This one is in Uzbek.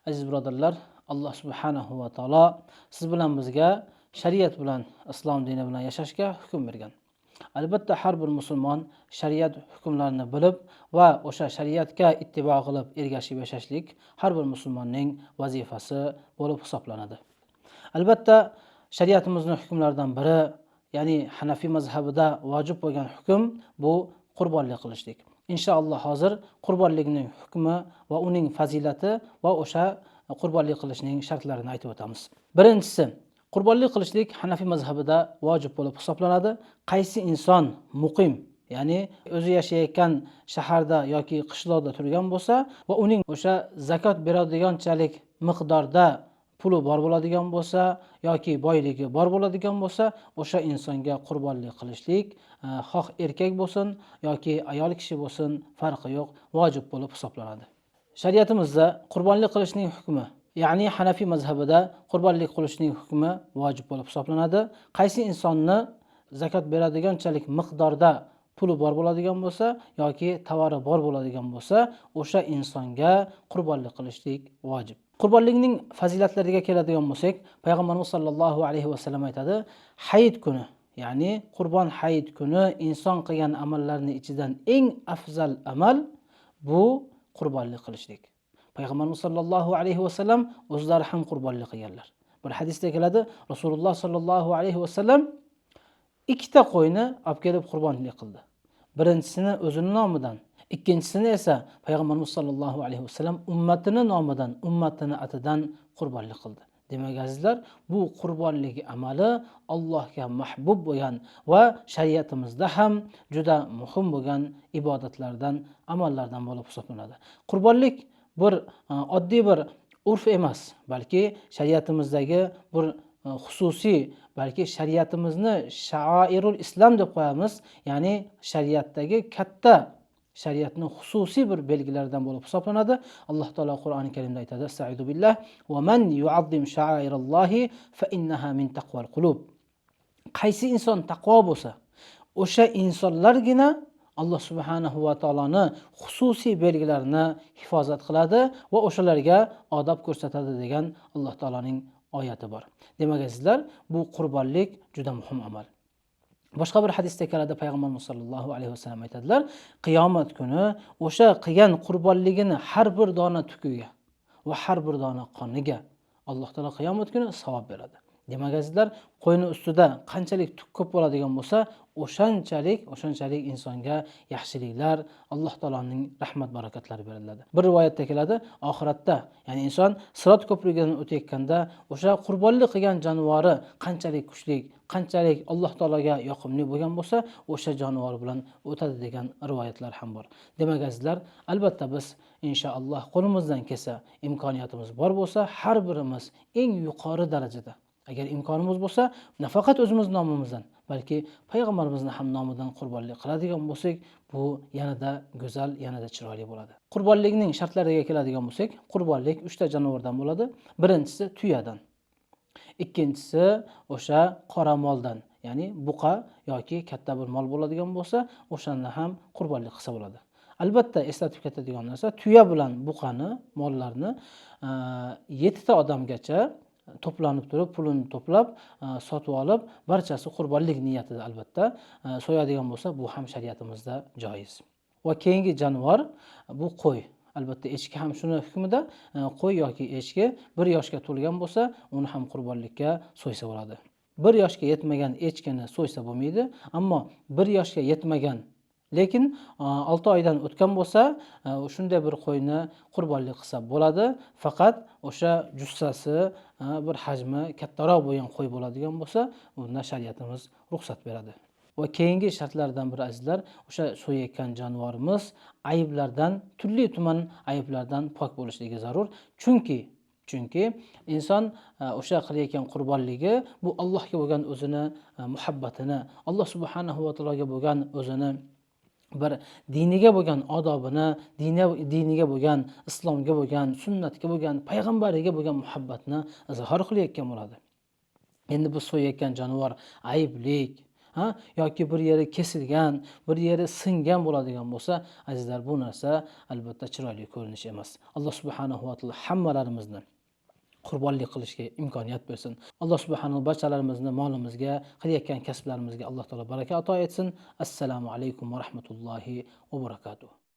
Aziz birodarlar, Alloh subhanahu va taolo siz bilan bizga shariat bilan, islom dini bilan yashashga hukm bergan. Albatta har bir musulmon shariat hukmlarini bilib va o'sha shariatga ittibo qilib ergashib yashashlik har bir musulmonning vazifasi bo'lib hisoblanadi. Albatta shariatimizning hukmlaridan biri, ya'ni Hanafiy mazhabida vojib bo'lgan hukm bu qurbonlik qilishlik. Inshaalloh hozir qurbonlikning hukmi va uning fazilati va o'sha qurbonlik qilishning shartlarini aytib o'tamiz. Birinchisi, qurbonlik qilishlik Hanafiy mazhabida vojib bo'lib hisoblanadi. Qaysi inson muqim, ya'ni o'zi yashayotgan shaharda yoki qishloqda turgan bo'lsa va uning o'sha zakot beradiganchalik miqdorda puli bor bo'ladigan bo'lsa yoki boyligi bor bo'ladigan bo'lsa, o'sha insonga qurbonlik qilishlik xoh erkak bo'lsin yoki ayol kishi bo'lsin, farqi yo'q, vojib bo'lib hisoblanadi. Shariatimizda qurbonlik qilishning hukmi, ya'ni Hanafiy mazhabida qurbonlik qilishning hukmi vojib bo'lib hisoblanadi. Qaysi insonni zakot beradiganchalik miqdorda puli bor bo'ladigan bo'lsa yoki tovari bor bo'ladigan bo'lsa, o'sha insonga qurbonlik qilishlik vojib. Qurbonlikning fazilatlariga keladigan bo'lsak, payg'ambarimiz sollallohu alayhi vasallam aytadi, hayit kuni, ya'ni Qurbon hayit kuni inson qilgan amallarning ichidan eng afzal amal bu qurbonlik qilishlik. Payg'ambarimiz sollallohu alayhi vasallam o'zlari ham qurbonlik qilganlar. Bir hadisda keladi, Rasululloh sollallohu alayhi vasallam ikkita qo'yni olib kelib qurbonlik qildi. Birinchisini o'zining nomidan, ikkinchisini esa payg'ambarimiz sollallohu alayhi vasallam ummatining nomidan, ummatining atidan qurbonlik qildi. Demak azizlar, bu qurbonlik amali Allohga mahbub bo'lgan va shariatimizda ham juda muhim bo'lgan ibodatlardan, amallardan bo'lib hisoblanadi. Qurbonlik bir oddiy bir urf emas, balki shariatimizdagi bir xususiy, balki shariatimizni sha'airul islom deb qo'yamiz, ya'ni shariatdagi katta, shariatning xususiy bir belgilaridan bo'lib hisoblanadi. Alloh taolo Qur'oni Karimda aytadi: "Estaizu billah va man yu'azzim sha'airallohi fa innaha min taqval qulub." Qaysi inson taqvo bo'lsa, o'sha insonlargina Alloh subhanahu va taoloni xususiy belgilarini hifozat qiladi va o'shalarga odob ko'rsatadi degan Alloh taoloning oyati bor. Demak azizlar, bu qurbonlik juda muhim amal. Boshqa bir hadisda keladi, payg'ambarimiz sollallohu alayhi vasallam aytadilar, qiyomat kuni o'sha qilgan qurbonligini har bir dona tukiga va har bir dona qoniga Alloh taolo qiyomat kuni savob beradi. Demak azizlar, qo'yni ustida qanchalik tuk ko'p bo'ladigan bo'lsa, o'shanchalik insonga yaxshiliklar, Alloh taoloning rahmat barakatlari beriladi. Bir rivoyatda keladi, oxiratda, ya'ni inson Sirot ko'prigidan o'tayotganda o'sha qurbonlik qilgan jonivori qanchalik kuchli, qanchalik Alloh taologa yoqimli bo'lgan bo'lsa, o'sha jonivor bilan o'tadi degan rivoyatlar ham bor. Demak azizlar, albatta biz inshaalloh qo'limizdan kelsa, imkoniyatimiz bor bo'lsa, har birimiz eng yuqori darajada, agar imkonimiz bo'lsa, nafaqat o'zimiz nomimizdan, balki payg'ambarimizni ham nomidan qurbonlik qiladigan bo'lsak, bu yanada go'zal, yanada chiroyli bo'ladi. Qurbonlikning shartlariga keladigan bo'lsak, qurbonlik 3 ta jonivordan bo'ladi. Birinchisi tuyadan. Ikkinchisi o'sha qora moldan, ya'ni buqa yoki katta bir mol bo'ladigan bo'lsa, o'shani ham qurbonlik qilsa bo'ladi. Albatta eslatib ketadigan narsa, tuya bilan buqani, mollarni 7 ta odamgacha to'planib turib, pulini to'plab, sotib olib, barchasi qurbonlik niyatida albatta so'yadigan bo'lsa, bu ham shariatimizda joiz. Va keyingi jonivor bu qo'y. Albatta echki ham shuni hukmida, qo'y yoki echki 1 yoshga to'lgan bo'lsa, uni ham qurbonlikka so'ysa bo'ladi. 1 yoshga yetmagan echkini so'ysa bo'lmaydi, ammo 1 yoshga yetmagan, lekin 6 oydan o'tgan bo'lsa, shunday bir qo'yni qurbonlik qilsa bo'ladi. Faqat o'sha jussasi bir hajmi kattaroq bo'lgan qo'y bo'ladigan bo'lsa, unda shariatimiz ruxsat beradi. Va keyingi shartlardan biri azizlar, o'sha so'yayotgan jonivorimiz ayblardan, turli tuman ayblardan pok bo'lishligi zarur. Chunki inson o'sha qilayotgan qurbonligi bu Allohga bo'lgan o'zini muhabbatini, Alloh subhanahu va taologa bo'lgan o'zini bir diniga bo'lgan odobini, diniga bo'lgan, islomga bo'lgan, sunnatga bo'lgan, payg'ambariga bo'lgan muhabbatni izhor qilayotgan bo'ladi. Endi bu so'yayotgan jonivor ayblik, yoki bir yeri kesilgan, bir yeri singan bo'ladigan bo'lsa, azizlar, bu narsa albatta chiroyli ko'rinish emas. Alloh subhanahu va taolo hammalarimizni qurbonlik qilishga imkoniyat bersin. Alloh subhanahu barchalarimizni molimizga, qilayotgan kasblarimizga Alloh taolo baraka ato etsin. Assalomu alaykum va rahmatullohi va barakatuh.